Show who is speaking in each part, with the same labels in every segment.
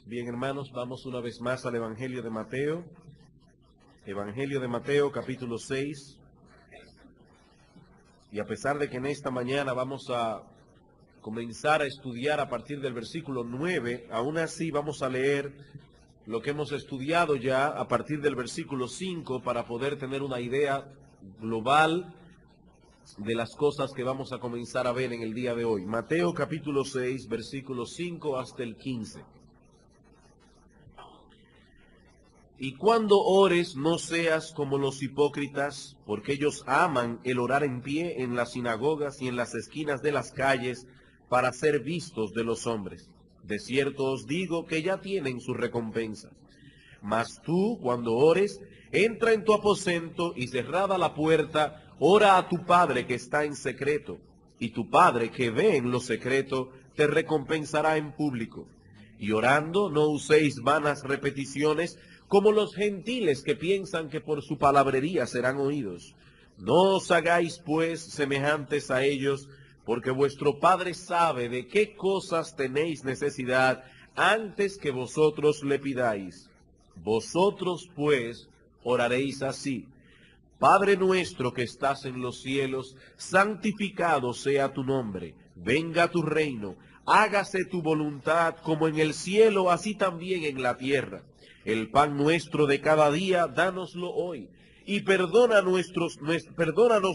Speaker 1: Bien, hermanos, vamos una vez más al Evangelio de Mateo. Evangelio de Mateo, capítulo 6. Y a pesar de que en esta mañana vamos a comenzar a estudiar a partir del versículo 9, aún así vamos a leer lo que hemos estudiado ya a partir del versículo 5 para poder tener una idea global de las cosas que vamos a comenzar a ver en el día de hoy. Mateo capítulo 6, versículo 5 hasta el 15. Y cuando ores, no seas como los hipócritas, porque ellos aman el orar en pie en las sinagogas y en las esquinas de las calles para ser vistos de los hombres. De cierto os digo que ya tienen su recompensa. Mas tú, cuando ores, entra en tu aposento y cerrada la puerta, ora a tu Padre que está en secreto, y tu Padre que ve en lo secreto te recompensará en público. Y orando, no uséis vanas repeticiones, como los gentiles que piensan que por su palabrería serán oídos. No os hagáis pues semejantes a ellos, porque vuestro Padre sabe de qué cosas tenéis necesidad antes que vosotros le pidáis. Vosotros pues oraréis así: Padre nuestro que estás en los cielos, santificado sea tu nombre, venga tu reino, hágase tu voluntad como en el cielo, así también en la tierra. El pan nuestro de cada día, dánoslo hoy, y perdónanos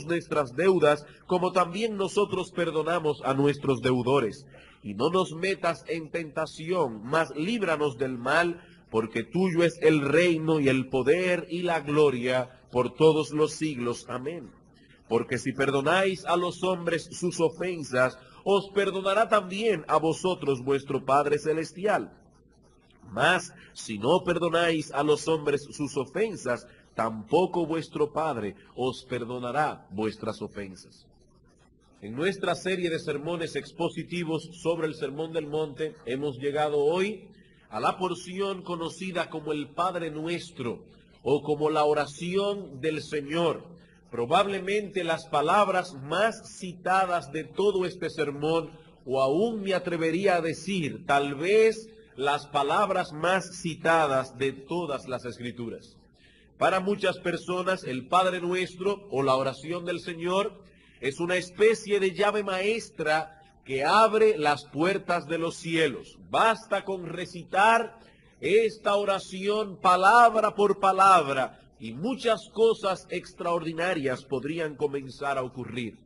Speaker 1: nuestras deudas, como también nosotros perdonamos a nuestros deudores. Y no nos metas en tentación, mas líbranos del mal, porque tuyo es el reino y el poder y la gloria por todos los siglos. Amén. Porque si perdonáis a los hombres sus ofensas, os perdonará también a vosotros vuestro Padre Celestial. Mas si no perdonáis a los hombres sus ofensas, tampoco vuestro Padre os perdonará vuestras ofensas. En nuestra serie de sermones expositivos sobre el Sermón del Monte, hemos llegado hoy a la porción conocida como el Padre Nuestro o como la oración del Señor. Probablemente las palabras más citadas de todo este sermón, o aún me atrevería a decir, tal vez las palabras más citadas de todas las Escrituras. Para muchas personas, el Padre Nuestro o la oración del Señor es una especie de llave maestra que abre las puertas de los cielos. Basta con recitar esta oración palabra por palabra y muchas cosas extraordinarias podrían comenzar a ocurrir.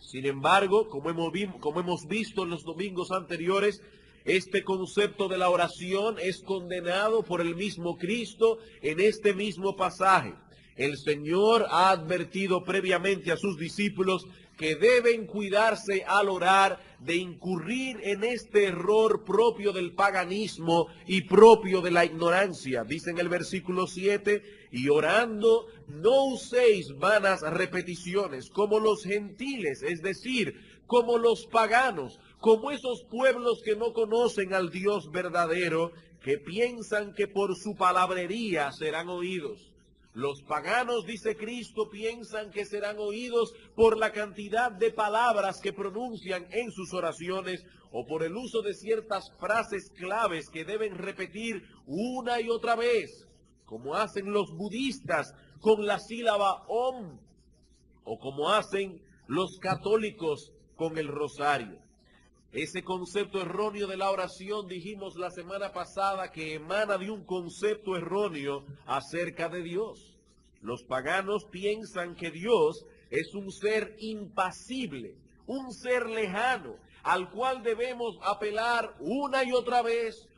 Speaker 1: Sin embargo, como hemos visto en los domingos anteriores, este concepto de la oración es condenado por el mismo Cristo en este mismo pasaje. El Señor ha advertido previamente a sus discípulos que deben cuidarse al orar de incurrir en este error propio del paganismo y propio de la ignorancia. Dice en el versículo 7, y orando no uséis vanas repeticiones como los gentiles, es decir, como los paganos, como esos pueblos que no conocen al Dios verdadero, que piensan que por su palabrería serán oídos. Los paganos, dice Cristo, piensan que serán oídos por la cantidad de palabras que pronuncian en sus oraciones o por el uso de ciertas frases claves que deben repetir una y otra vez, como hacen los budistas con la sílaba Om, o como hacen los católicos con el rosario. Ese concepto erróneo de la oración, dijimos la semana pasada, que emana de un concepto erróneo acerca de Dios. Los paganos piensan que Dios es un ser impasible, un ser lejano, al cual debemos apelar una y otra vez,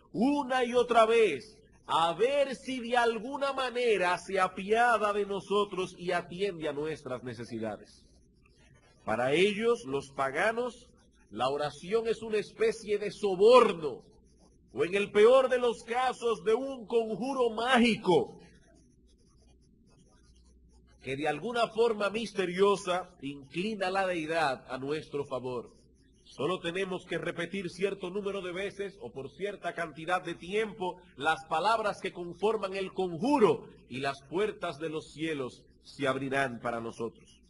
Speaker 1: a ver si de alguna manera se apiada de nosotros y atiende a nuestras necesidades. Para ellos, los paganos, la oración es una especie de soborno, o en el peor de los casos, de un conjuro mágico, que de alguna forma misteriosa inclina la deidad a nuestro favor. Solo tenemos que repetir cierto número de veces o por cierta cantidad de tiempo las palabras que conforman el conjuro y las puertas de los cielos se abrirán para nosotros.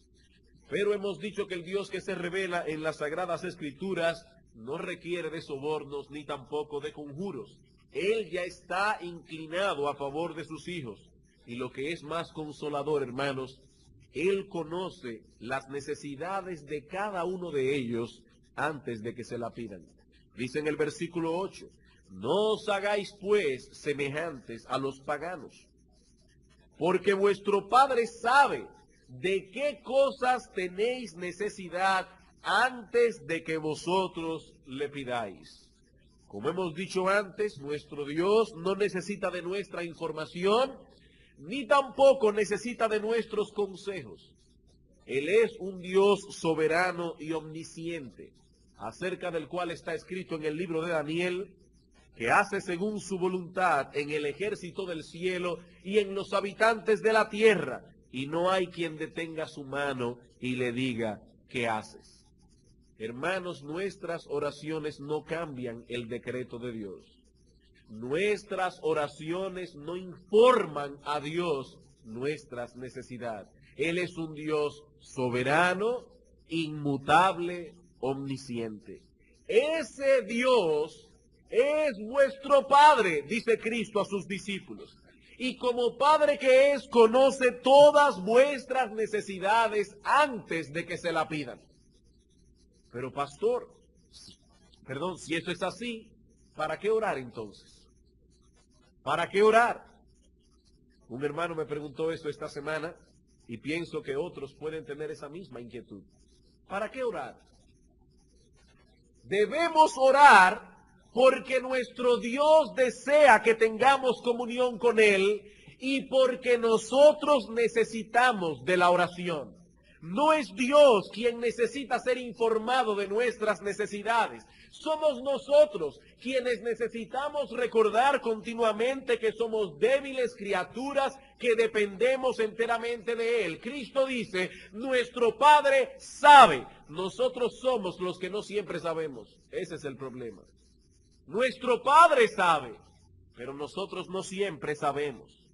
Speaker 1: Pero hemos dicho que el Dios que se revela en las Sagradas Escrituras no requiere de sobornos ni tampoco de conjuros. Él ya está inclinado a favor de sus hijos. Y lo que es más consolador, hermanos, Él conoce las necesidades de cada uno de ellos antes de que se la pidan. Dice en el versículo 8, no os hagáis pues semejantes a los paganos, porque vuestro Padre sabe de qué cosas tenéis necesidad antes de que vosotros le pidáis. Como hemos dicho antes, nuestro Dios no necesita de nuestra información, ni tampoco necesita de nuestros consejos. Él es un Dios soberano y omnisciente, acerca del cual está escrito en el libro de Daniel, que hace según su voluntad en el ejército del cielo y en los habitantes de la tierra, y no hay quien detenga su mano y le diga, ¿qué haces? Hermanos, nuestras oraciones no cambian el decreto de Dios. Nuestras oraciones no informan a Dios nuestras necesidades. Él es un Dios soberano, inmutable, omnisciente. Ese Dios es vuestro Padre, dice Cristo a sus discípulos. Y como Padre que es, conoce todas vuestras necesidades antes de que se la pidan. Pero pastor, si eso es así, ¿para qué orar entonces? ¿Para qué orar? Un hermano me preguntó esto esta semana y pienso que otros pueden tener esa misma inquietud. ¿Para qué orar? Debemos orar porque nuestro Dios desea que tengamos comunión con Él y porque nosotros necesitamos de la oración. No es Dios quien necesita ser informado de nuestras necesidades. Somos nosotros quienes necesitamos recordar continuamente que somos débiles criaturas que dependemos enteramente de Él. Cristo dice, nuestro Padre sabe. Nosotros somos los que no siempre sabemos. Ese es el problema. Nuestro Padre sabe, pero nosotros no siempre sabemos.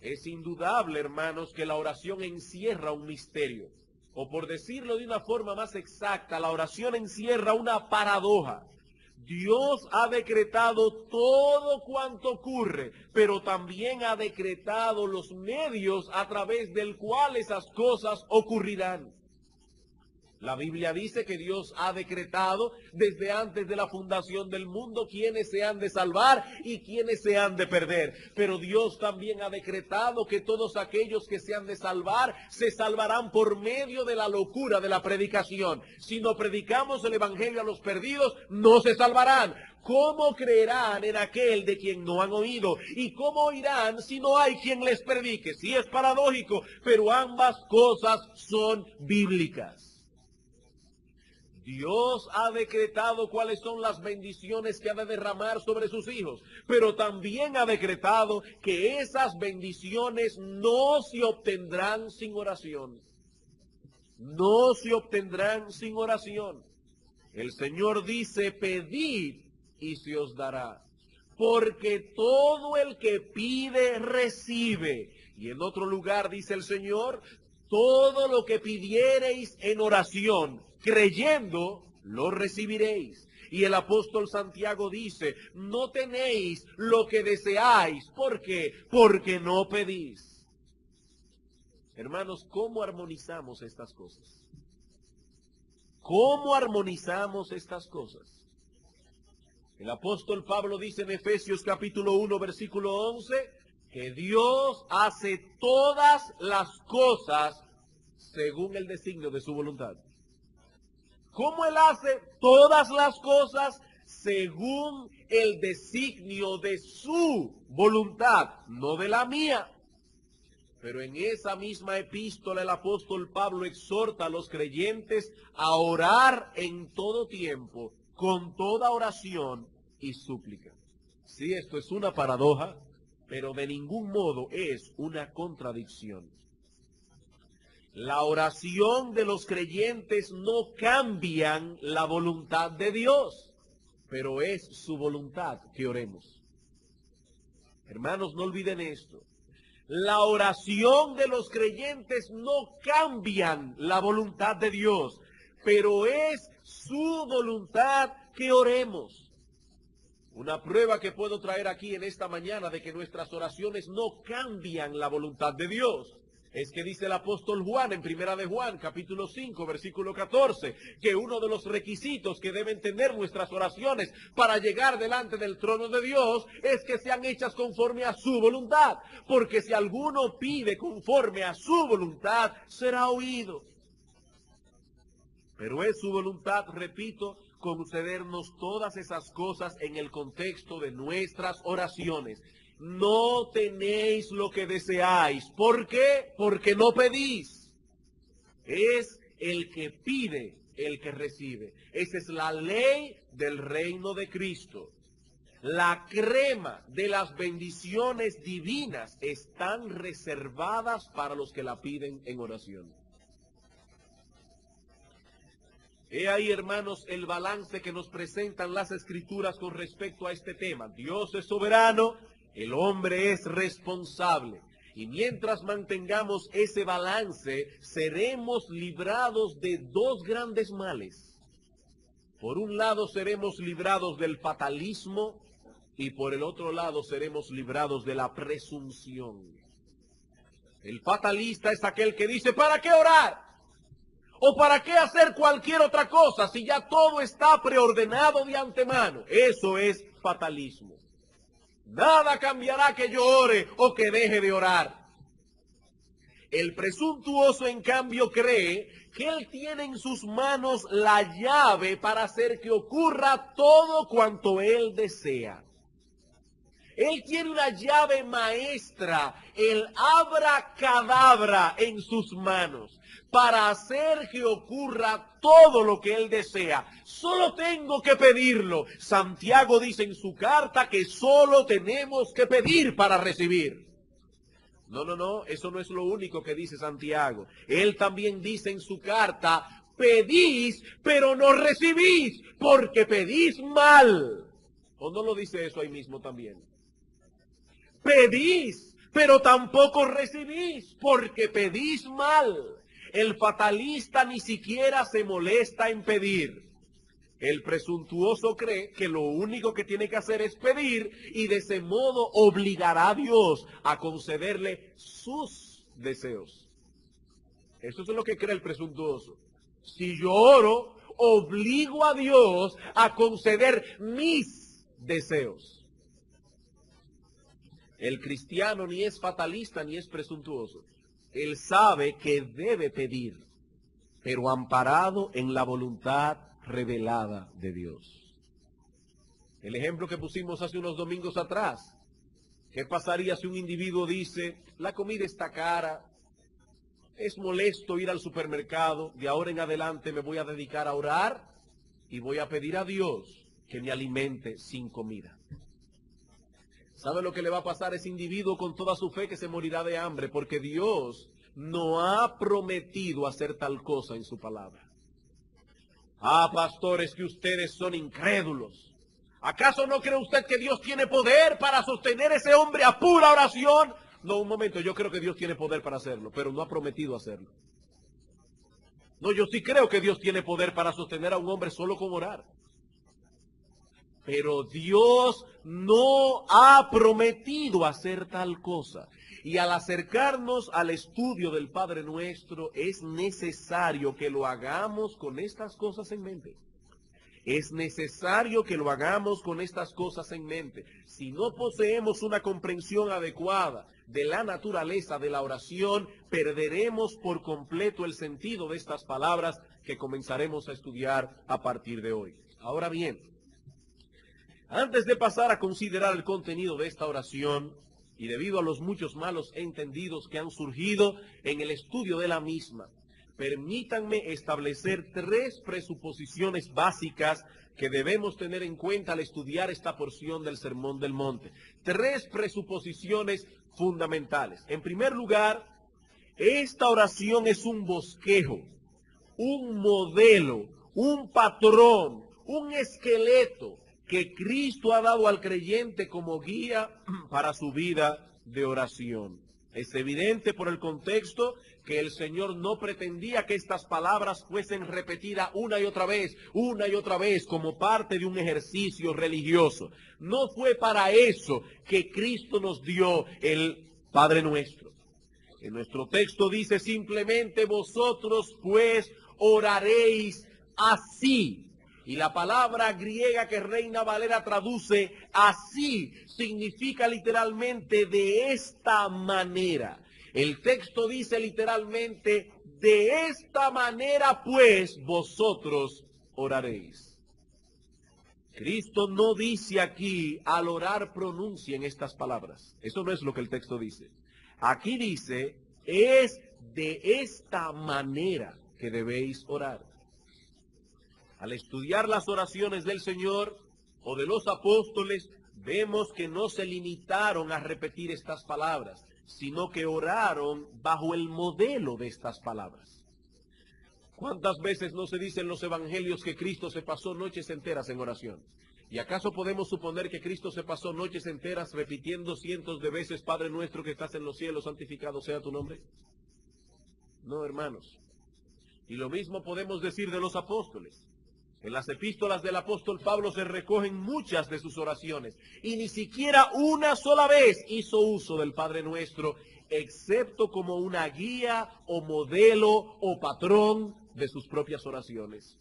Speaker 1: Es indudable, hermanos, que la oración encierra un misterio. O por decirlo de una forma más exacta, la oración encierra una paradoja. Dios ha decretado todo cuanto ocurre, pero también ha decretado los medios a través del cual esas cosas ocurrirán. La Biblia dice que Dios ha decretado desde antes de la fundación del mundo quiénes se han de salvar y quiénes se han de perder. Pero Dios también ha decretado que todos aquellos que se han de salvar se salvarán por medio de la locura de la predicación. Si no predicamos el evangelio a los perdidos, no se salvarán. ¿Cómo creerán en aquel de quien no han oído? ¿Y cómo oirán si no hay quien les predique? Sí, es paradójico, pero ambas cosas son bíblicas. Dios ha decretado cuáles son las bendiciones que ha de derramar sobre sus hijos, pero también ha decretado que esas bendiciones no se obtendrán sin oración. No se obtendrán sin oración. El Señor dice, pedid y se os dará, porque todo el que pide, recibe. Y en otro lugar dice el Señor, todo lo que pidiereis en oración, creyendo, lo recibiréis. Y el apóstol Santiago dice, no tenéis lo que deseáis. ¿Por qué? Porque no pedís. Hermanos, ¿cómo armonizamos estas cosas? ¿Cómo armonizamos estas cosas? El apóstol Pablo dice en Efesios capítulo 1, versículo 11, que Dios hace todas las cosas según el designio de su voluntad. ¿Cómo Él hace todas las cosas? Según el designio de su voluntad, no de la mía. Pero en esa misma epístola el apóstol Pablo exhorta a los creyentes a orar en todo tiempo, con toda oración y súplica. Sí, esto es una paradoja, pero de ningún modo es una contradicción. La oración de los creyentes no cambian la voluntad de Dios, pero es su voluntad que oremos. Hermanos, no olviden esto. La oración de los creyentes no cambian la voluntad de Dios, pero es su voluntad que oremos. Una prueba que puedo traer aquí en esta mañana de que nuestras oraciones no cambian la voluntad de Dios es que dice el apóstol Juan en Primera de Juan, capítulo 5, versículo 14, que uno de los requisitos que deben tener nuestras oraciones para llegar delante del trono de Dios es que sean hechas conforme a su voluntad, porque si alguno pide conforme a su voluntad, será oído. Pero es su voluntad, repito, concedernos todas esas cosas en el contexto de nuestras oraciones. No tenéis lo que deseáis. ¿Por qué? Porque no pedís. Es el que pide, el que recibe. Esa es la ley del reino de Cristo. La crema de las bendiciones divinas están reservadas para los que la piden en oración. He ahí, hermanos, el balance que nos presentan las Escrituras con respecto a este tema. Dios es soberano, el hombre es responsable. Y mientras mantengamos ese balance, seremos librados de dos grandes males. Por un lado, seremos librados del fatalismo y por el otro lado, seremos librados de la presunción. El fatalista es aquel que dice, ¿para qué orar? ¿O para qué hacer cualquier otra cosa si ya todo está preordenado de antemano? Eso es fatalismo. Nada cambiará que yo ore o que deje de orar. El presuntuoso, en cambio, cree que él tiene en sus manos la llave para hacer que ocurra todo cuanto él desea. Él tiene una llave maestra, el abracadabra en sus manos, para hacer que ocurra todo lo que él desea. Solo tengo que pedirlo. Santiago dice en su carta que solo tenemos que pedir para recibir. No, eso no es lo único que dice Santiago. Él también dice en su carta, pedís, pero no recibís, porque pedís mal. ¿O no lo dice eso ahí mismo también? Pedís, pero tampoco recibís, porque pedís mal. El fatalista ni siquiera se molesta en pedir. El presuntuoso cree que lo único que tiene que hacer es pedir y de ese modo obligará a Dios a concederle sus deseos. Eso es lo que cree el presuntuoso. Si yo oro, obligo a Dios a conceder mis deseos. El cristiano ni es fatalista ni es presuntuoso. Él sabe que debe pedir, pero amparado en la voluntad revelada de Dios. El ejemplo que pusimos hace unos domingos atrás. ¿Qué pasaría si un individuo dice, la comida está cara, es molesto ir al supermercado, de ahora en adelante me voy a dedicar a orar y voy a pedir a Dios que me alimente sin comida? ¿Sabe lo que le va a pasar a ese individuo con toda su fe? Que se morirá de hambre, porque Dios no ha prometido hacer tal cosa en su palabra. Ah, pastores, que ustedes son incrédulos. ¿Acaso no cree usted que Dios tiene poder para sostener a ese hombre a pura oración? No, un momento, yo creo que Dios tiene poder para hacerlo, pero no ha prometido hacerlo. No, yo sí creo que Dios tiene poder para sostener a un hombre solo con orar. Pero Dios no ha prometido hacer tal cosa. Y al acercarnos al estudio del Padre Nuestro, es necesario que lo hagamos con estas cosas en mente. Es necesario que lo hagamos con estas cosas en mente. Si no poseemos una comprensión adecuada de la naturaleza de la oración, perderemos por completo el sentido de estas palabras que comenzaremos a estudiar a partir de hoy. Ahora bien, antes de pasar a considerar el contenido de esta oración, y debido a los muchos malos entendidos que han surgido en el estudio de la misma, permítanme establecer tres presuposiciones básicas que debemos tener en cuenta al estudiar esta porción del Sermón del Monte. Tres presuposiciones fundamentales. En primer lugar, esta oración es un bosquejo, un modelo, un patrón, un esqueleto que Cristo ha dado al creyente como guía para su vida de oración. Es evidente por el contexto que el Señor no pretendía que estas palabras fuesen repetidas una y otra vez, como parte de un ejercicio religioso. No fue para eso que Cristo nos dio el Padre Nuestro. En nuestro texto dice simplemente: vosotros pues oraréis así. Y la palabra griega que Reina Valera traduce así significa literalmente de esta manera. El texto dice literalmente: de esta manera pues vosotros oraréis. Cristo no dice aquí al orar pronuncien estas palabras. Eso no es lo que el texto dice. Aquí dice: es de esta manera que debéis orar. Al estudiar las oraciones del Señor o de los apóstoles, vemos que no se limitaron a repetir estas palabras, sino que oraron bajo el modelo de estas palabras. ¿Cuántas veces no se dice en los evangelios que Cristo se pasó noches enteras en oración? ¿Y acaso podemos suponer que Cristo se pasó noches enteras repitiendo cientos de veces: Padre nuestro que estás en los cielos, santificado sea tu nombre? No, hermanos. Y lo mismo podemos decir de los apóstoles. En las epístolas del apóstol Pablo se recogen muchas de sus oraciones, y ni siquiera una sola vez hizo uso del Padre Nuestro, excepto como una guía o modelo o patrón de sus propias oraciones.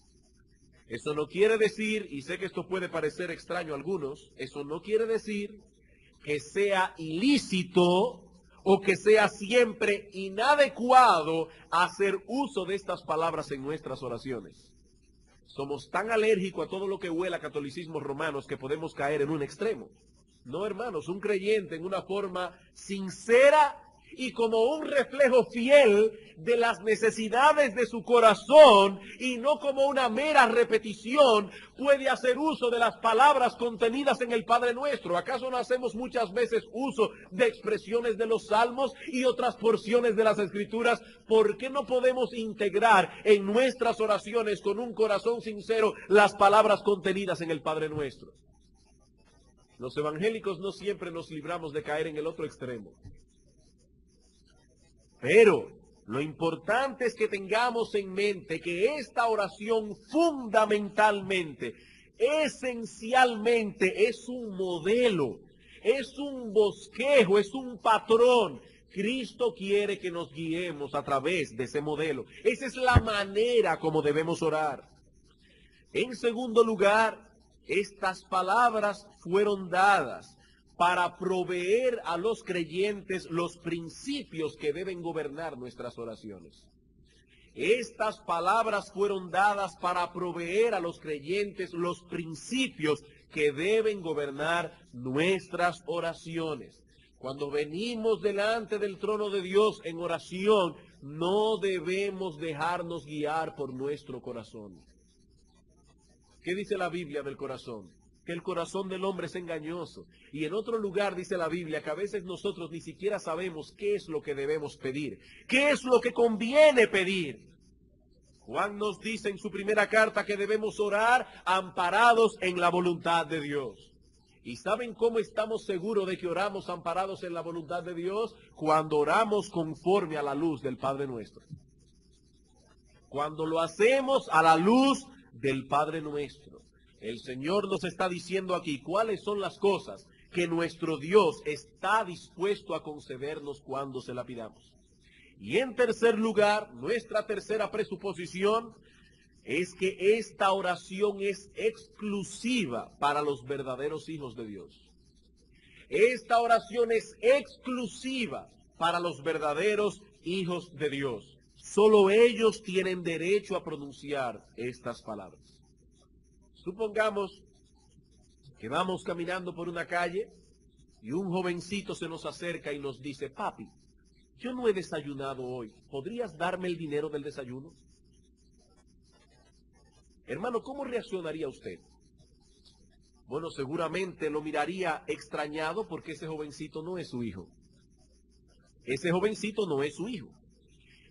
Speaker 1: Eso no quiere decir, y sé que esto puede parecer extraño a algunos, eso no quiere decir que sea ilícito o que sea siempre inadecuado hacer uso de estas palabras en nuestras oraciones. Somos tan alérgicos a todo lo que huela a catolicismo romanos que podemos caer en un extremo. No, hermanos, un creyente en una forma sincera y como un reflejo fiel de las necesidades de su corazón y no como una mera repetición, puede hacer uso de las palabras contenidas en el Padre Nuestro. ¿Acaso no hacemos muchas veces uso de expresiones de los salmos y otras porciones de las Escrituras? ¿Por qué no podemos integrar en nuestras oraciones con un corazón sincero las palabras contenidas en el Padre Nuestro? Los evangélicos no siempre nos libramos de caer en el otro extremo. Pero lo importante es que tengamos en mente que esta oración fundamentalmente, esencialmente, es un modelo, es un bosquejo, es un patrón. Cristo quiere que nos guiemos a través de ese modelo. Esa es la manera como debemos orar. En segundo lugar, estas palabras fueron dadas para proveer a los creyentes los principios que deben gobernar nuestras oraciones. Estas palabras fueron dadas para proveer a los creyentes los principios que deben gobernar nuestras oraciones. Cuando venimos delante del trono de Dios en oración, no debemos dejarnos guiar por nuestro corazón. ¿Qué dice la Biblia del corazón? Que el corazón del hombre es engañoso. Y en otro lugar dice la Biblia que a veces nosotros ni siquiera sabemos qué es lo que debemos pedir, qué es lo que conviene pedir. Juan nos dice en su primera carta que debemos orar amparados en la voluntad de Dios. ¿Y saben cómo estamos seguros de que oramos amparados en la voluntad de Dios? Cuando oramos conforme a la luz del Padre Nuestro. Cuando lo hacemos a la luz del Padre Nuestro. El Señor nos está diciendo aquí cuáles son las cosas que nuestro Dios está dispuesto a concedernos cuando se la pidamos. Y en tercer lugar, nuestra tercera presuposición es que esta oración es exclusiva para los verdaderos hijos de Dios. Esta oración es exclusiva para los verdaderos hijos de Dios. Solo ellos tienen derecho a pronunciar estas palabras. Supongamos que vamos caminando por una calle y un jovencito se nos acerca y nos dice: papi, yo no he desayunado hoy, ¿podrías darme el dinero del desayuno? Hermano, ¿cómo reaccionaría usted? Bueno, seguramente lo miraría extrañado porque ese jovencito no es su hijo. Ese jovencito no es su hijo.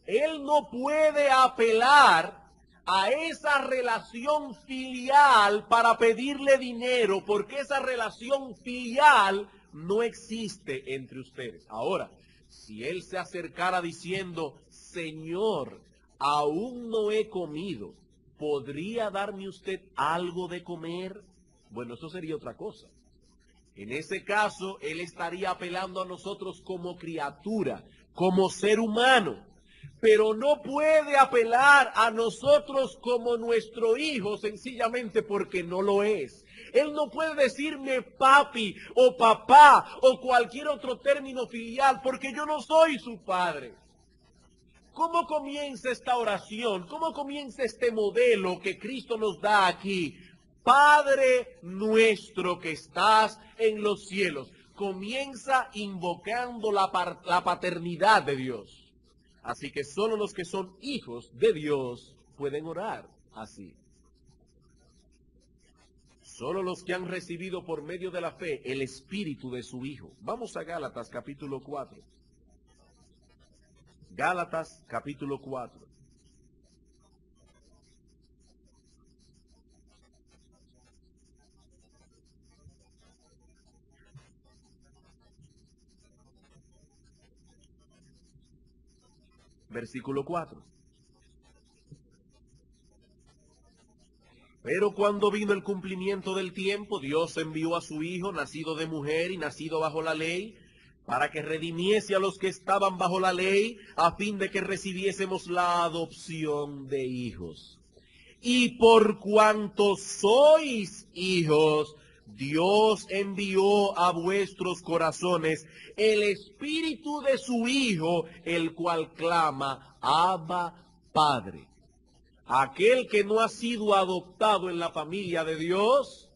Speaker 1: Él no puede apelar a esa relación filial para pedirle dinero, porque esa relación filial no existe entre ustedes. Ahora, Si él se acercara diciendo, Señor, aún no he comido, ¿podría darme usted algo de comer? Bueno, eso sería otra cosa. En ese caso, él estaría apelando a nosotros como criatura, como ser humano, pero no puede apelar a nosotros como nuestro hijo sencillamente porque no lo es. Él no puede decirme papi o papá o cualquier otro término filial porque yo no soy su padre. ¿Cómo comienza esta oración? ¿Cómo comienza este modelo que Cristo nos da aquí? Padre nuestro que estás en los cielos. Comienza invocando la paternidad de Dios. Así que solo los que son hijos de Dios pueden orar así. Solo los que han recibido por medio de la fe el espíritu de su Hijo. Vamos a Gálatas capítulo 4. Gálatas capítulo 4. Versículo 4. Pero cuando vino el cumplimiento del tiempo, Dios envió a su Hijo, nacido de mujer y nacido bajo la ley, para que redimiese a los que estaban bajo la ley, a fin de que recibiésemos la adopción de hijos. Y por cuanto sois hijos, Dios envió a vuestros corazones el espíritu de su Hijo, el cual clama, Abba, Padre. Aquel que no ha sido adoptado en la familia de Dios,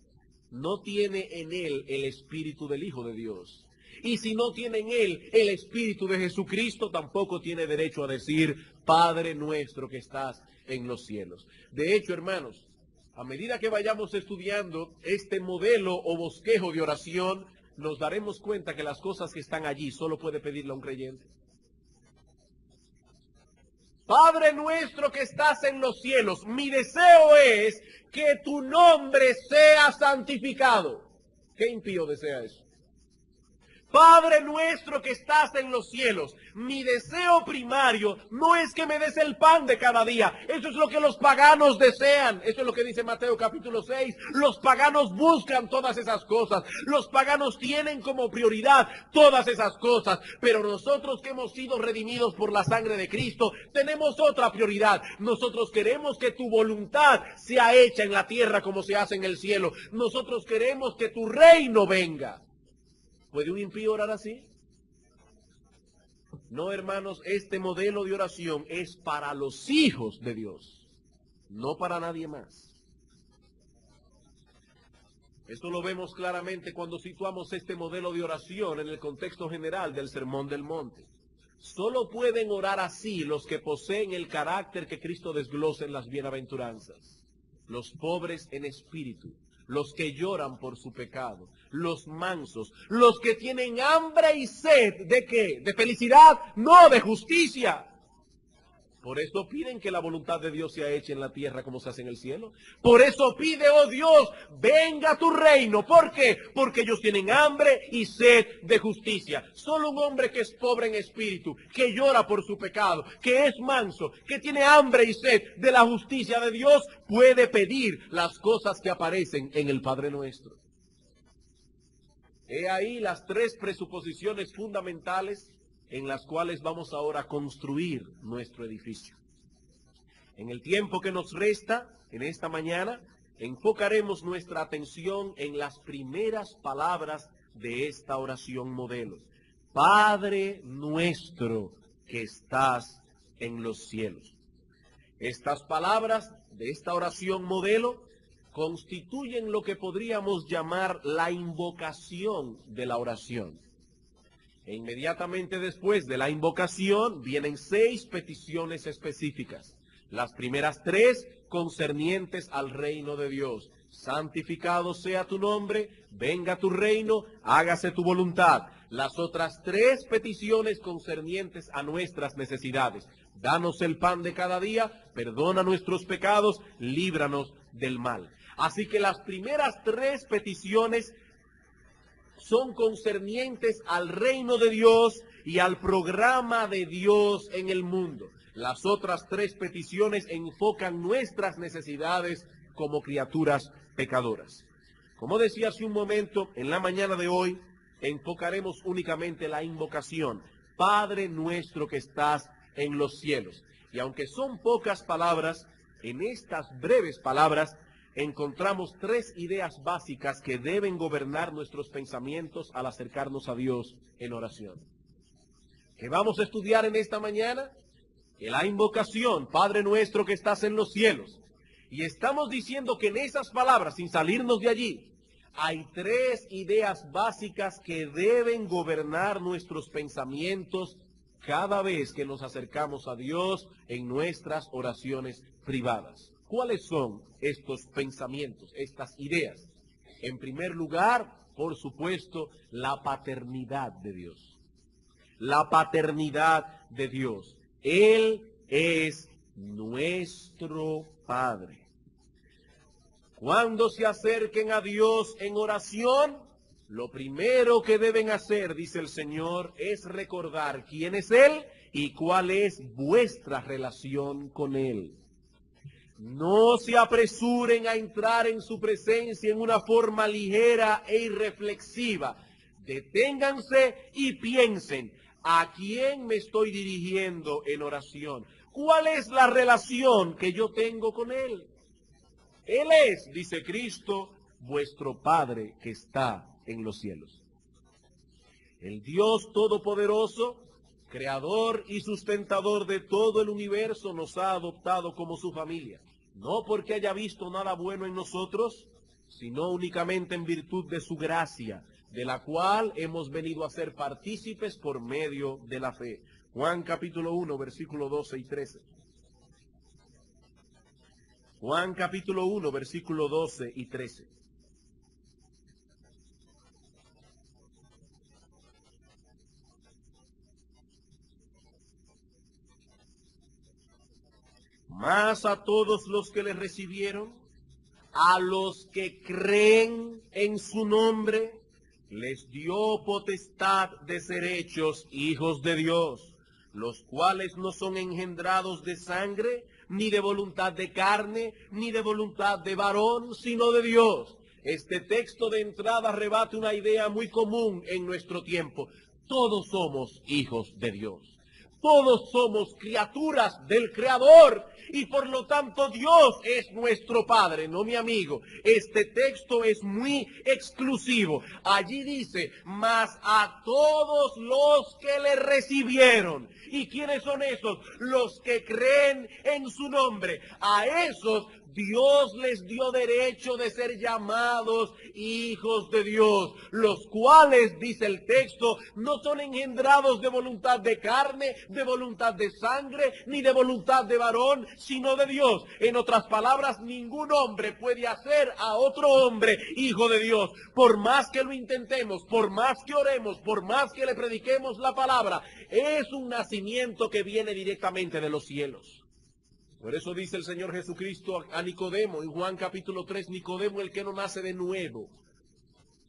Speaker 1: no tiene en él el espíritu del Hijo de Dios. Y si no tiene en él el espíritu de Jesucristo, tampoco tiene derecho a decir, Padre nuestro que estás en los cielos. De hecho, hermanos, a medida que vayamos estudiando este modelo o bosquejo de oración, nos daremos cuenta que las cosas que están allí solo puede pedirle a un creyente. Padre nuestro que estás en los cielos, mi deseo es que tu nombre sea santificado. ¿Qué impío desea eso? Padre nuestro que estás en los cielos, mi deseo primario no es que me des el pan de cada día. Eso es lo que los paganos desean. Eso es lo que dice Mateo capítulo 6. Los paganos buscan todas esas cosas. Los paganos tienen como prioridad todas esas cosas. Pero nosotros que hemos sido redimidos por la sangre de Cristo, tenemos otra prioridad. Nosotros queremos que tu voluntad sea hecha en la tierra como se hace en el cielo. Nosotros queremos que tu reino venga. ¿Puede un impío orar así? No, hermanos, este modelo de oración es para los hijos de Dios, no para nadie más. Esto lo vemos claramente cuando situamos este modelo de oración en el contexto general del Sermón del Monte. Solo pueden orar así los que poseen el carácter que Cristo desglosa en las bienaventuranzas. Los pobres en espíritu, los que lloran por su pecado, los mansos, los que tienen hambre y sed, ¿de qué? ¿De felicidad? No, de justicia. Por eso piden que la voluntad de Dios sea hecha en la tierra como se hace en el cielo. Por eso pide, oh Dios, venga tu reino. ¿Por qué? Porque ellos tienen hambre y sed de justicia. Solo un hombre que es pobre en espíritu, que llora por su pecado, que es manso, que tiene hambre y sed de la justicia de Dios, puede pedir las cosas que aparecen en el Padre Nuestro. He ahí las tres presuposiciones fundamentales en las cuales vamos ahora a construir nuestro edificio. En el tiempo que nos resta, en esta mañana, enfocaremos nuestra atención en las primeras palabras de esta oración modelo. Padre nuestro que estás en los cielos. Estas palabras de esta oración modelo constituyen lo que podríamos llamar la invocación de la oración. E inmediatamente después de la invocación vienen 6 peticiones específicas. Las primeras 3 concernientes al reino de Dios. Santificado sea tu nombre, venga tu reino, hágase tu voluntad. Las otras 3 peticiones concernientes a nuestras necesidades. Danos el pan de cada día, perdona nuestros pecados, líbranos del mal. Así que las primeras 3 peticiones son concernientes al reino de Dios y al programa de Dios en el mundo. Las otras 3 peticiones enfocan nuestras necesidades como criaturas pecadoras. Como decía hace un momento, en la mañana de hoy enfocaremos únicamente la invocación, Padre nuestro que estás en los cielos. Y aunque son pocas palabras, en estas breves palabras encontramos 3 ideas básicas que deben gobernar nuestros pensamientos al acercarnos a Dios en oración. ¿Qué vamos a estudiar en esta mañana? Que la invocación, Padre nuestro que estás en los cielos. Y estamos diciendo que en esas palabras, sin salirnos de allí, hay 3 ideas básicas que deben gobernar nuestros pensamientos cada vez que nos acercamos a Dios en nuestras oraciones privadas. ¿Cuáles son estos pensamientos, estas ideas? En primer lugar, por supuesto, la paternidad de Dios. La paternidad de Dios. Él es nuestro Padre. Cuando se acerquen a Dios en oración, lo primero que deben hacer, dice el Señor, es recordar quién es Él y cuál es vuestra relación con Él. No se apresuren a entrar en su presencia en una forma ligera e irreflexiva. Deténganse y piensen, ¿a quién me estoy dirigiendo en oración? ¿Cuál es la relación que yo tengo con Él? Él es, dice Cristo, vuestro Padre que está en los cielos. El Dios Todopoderoso, Creador y sustentador de todo el universo, nos ha adoptado como su familia. No porque haya visto nada bueno en nosotros, sino únicamente en virtud de su gracia, de la cual hemos venido a ser partícipes por medio de la fe. Juan capítulo 1, versículo 12 y 13. Juan capítulo 1, versículo 12 y 13. Mas a todos los que le recibieron, a los que creen en su nombre, les dio potestad de ser hechos hijos de Dios, los cuales no son engendrados de sangre, ni de voluntad de carne, ni de voluntad de varón, sino de Dios. Este texto de entrada rebate una idea muy común en nuestro tiempo. Todos somos hijos de Dios. Todos somos criaturas del Creador y por lo tanto Dios es nuestro Padre, no mi amigo. Este texto es muy exclusivo. Allí dice, mas a todos los que le recibieron. ¿Y quiénes son esos? Los que creen en su nombre. A esos Dios les dio derecho de ser llamados hijos de Dios, los cuales, dice el texto, no son engendrados de voluntad de carne, de voluntad de sangre, ni de voluntad de varón, sino de Dios. En otras palabras, ningún hombre puede hacer a otro hombre hijo de Dios. Por más que lo intentemos, por más que oremos, por más que le prediquemos la palabra, es un nacimiento que viene directamente de los cielos. Por eso dice el Señor Jesucristo a Nicodemo, en Juan capítulo 3, Nicodemo, el que no nace de nuevo.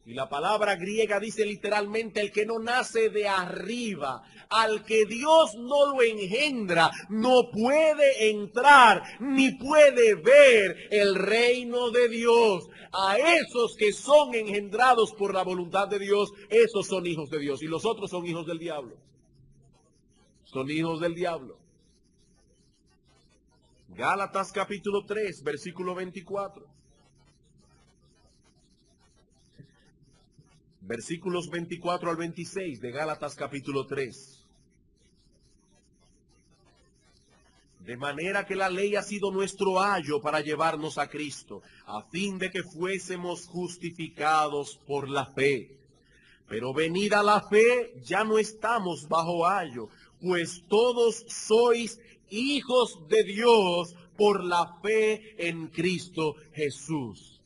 Speaker 1: Y la palabra griega dice literalmente el que no nace de arriba. Al que Dios no lo engendra, no puede entrar ni puede ver el reino de Dios. A esos que son engendrados por la voluntad de Dios, esos son hijos de Dios. Y los otros son hijos del diablo. Son hijos del diablo. Gálatas capítulo 3, versículo 24. Versículos 24 al 26 de Gálatas capítulo 3. De manera que la ley ha sido nuestro ayo para llevarnos a Cristo, a fin de que fuésemos justificados por la fe. Pero venida la fe, ya no estamos bajo ayo, pues todos sois hijos de Dios por la fe en Cristo Jesús.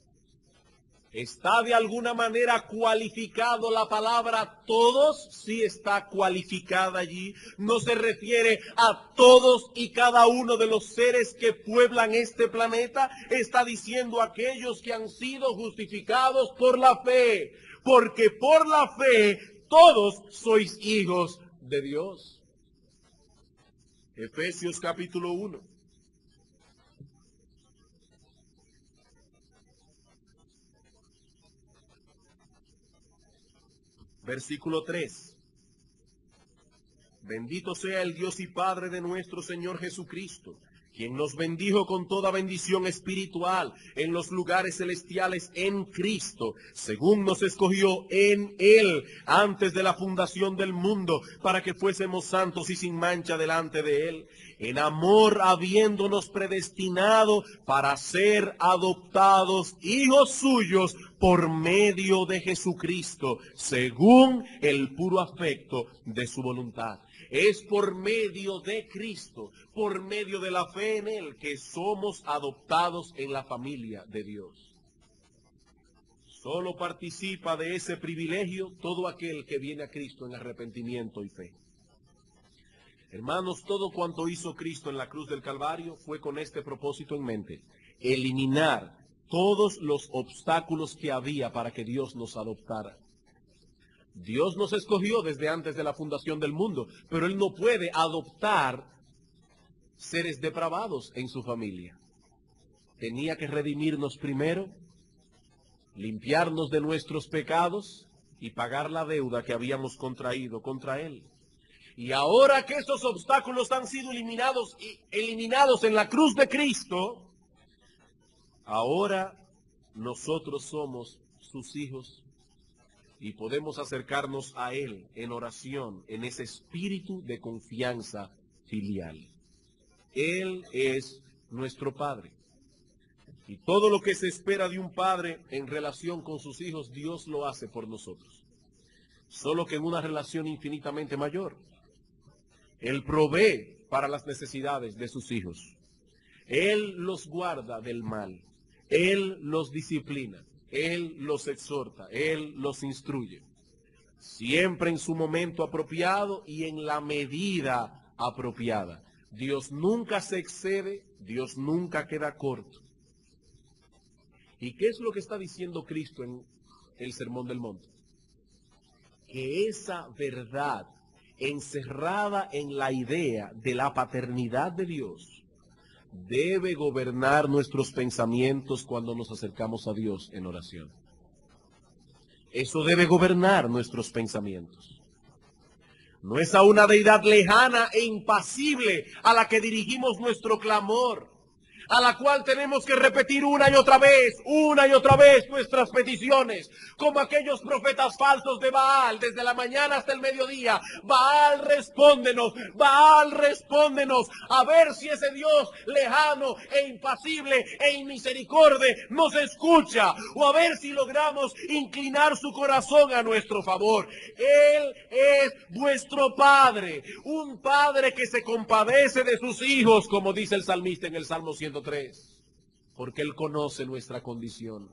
Speaker 1: ¿Está de alguna manera cualificado la palabra todos? Sí está cualificada allí. No se refiere a todos y cada uno de los seres que pueblan este planeta. Está diciendo a aquellos que han sido justificados por la fe. Porque por la fe todos sois hijos de Dios. Efesios capítulo 1. Versículo 3. Bendito sea el Dios y Padre de nuestro Señor Jesucristo, quien nos bendijo con toda bendición espiritual en los lugares celestiales en Cristo, según nos escogió en Él antes de la fundación del mundo, para que fuésemos santos y sin mancha delante de Él, en amor habiéndonos predestinado para ser adoptados hijos suyos por medio de Jesucristo, según el puro afecto de su voluntad. Es por medio de Cristo, por medio de la fe en Él, que somos adoptados en la familia de Dios. Solo participa de ese privilegio todo aquel que viene a Cristo en arrepentimiento y fe. Hermanos, todo cuanto hizo Cristo en la cruz del Calvario fue con este propósito en mente: eliminar todos los obstáculos que había para que Dios nos adoptara. Dios nos escogió desde antes de la fundación del mundo, pero Él no puede adoptar seres depravados en su familia. Tenía que redimirnos primero, limpiarnos de nuestros pecados y pagar la deuda que habíamos contraído contra Él. Y ahora que esos obstáculos han sido eliminados en la cruz de Cristo, ahora nosotros somos sus hijos y podemos acercarnos a Él en oración, en ese espíritu de confianza filial. Él es nuestro Padre. Y todo lo que se espera de un padre en relación con sus hijos, Dios lo hace por nosotros. Solo que en una relación infinitamente mayor. Él provee para las necesidades de sus hijos. Él los guarda del mal. Él los disciplina. Él los exhorta, Él los instruye, siempre en su momento apropiado y en la medida apropiada. Dios nunca se excede, Dios nunca queda corto. ¿Y qué es lo que está diciendo Cristo en el Sermón del Monte? Que esa verdad encerrada en la idea de la paternidad de Dios debe gobernar nuestros pensamientos cuando nos acercamos a Dios en oración. Eso debe gobernar nuestros pensamientos. No es a una deidad lejana e impasible a la que dirigimos nuestro clamor, a la cual tenemos que repetir una y otra vez nuestras peticiones, como aquellos profetas falsos de Baal, desde la mañana hasta el mediodía. Baal, respóndenos, a ver si ese Dios lejano e impasible e inmisericordia nos escucha, o a ver si logramos inclinar su corazón a nuestro favor. Él es vuestro Padre, un Padre que se compadece de sus hijos, como dice el salmista en el Salmo 103, porque Él conoce nuestra condición.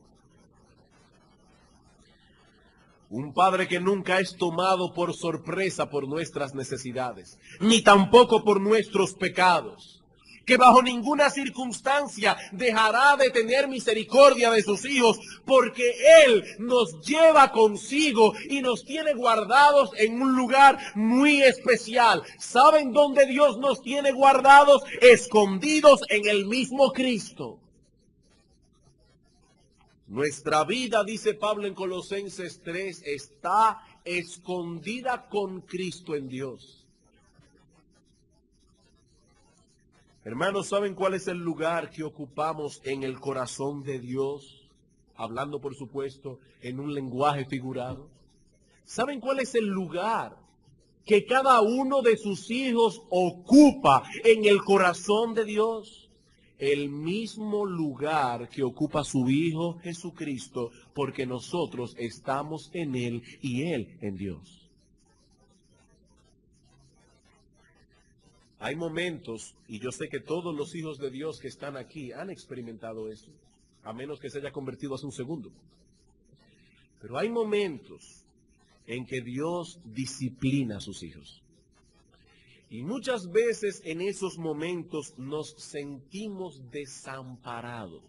Speaker 1: Un Padre que nunca es tomado por sorpresa por nuestras necesidades, ni tampoco por nuestros pecados, que bajo ninguna circunstancia dejará de tener misericordia de sus hijos, porque Él nos lleva consigo y nos tiene guardados en un lugar muy especial. ¿Saben dónde Dios nos tiene guardados? Escondidos en el mismo Cristo. Nuestra vida, dice Pablo en Colosenses 3, está escondida con Cristo en Dios. Hermanos, ¿saben cuál es el lugar que ocupamos en el corazón de Dios? Hablando, por supuesto, en un lenguaje figurado. ¿Saben cuál es el lugar que cada uno de sus hijos ocupa en el corazón de Dios? El mismo lugar que ocupa su Hijo Jesucristo, porque nosotros estamos en Él y Él en Dios. Hay momentos, y yo sé que todos los hijos de Dios que están aquí han experimentado eso, a menos que se haya convertido hace un segundo. Pero hay momentos en que Dios disciplina a sus hijos. Y muchas veces en esos momentos nos sentimos desamparados,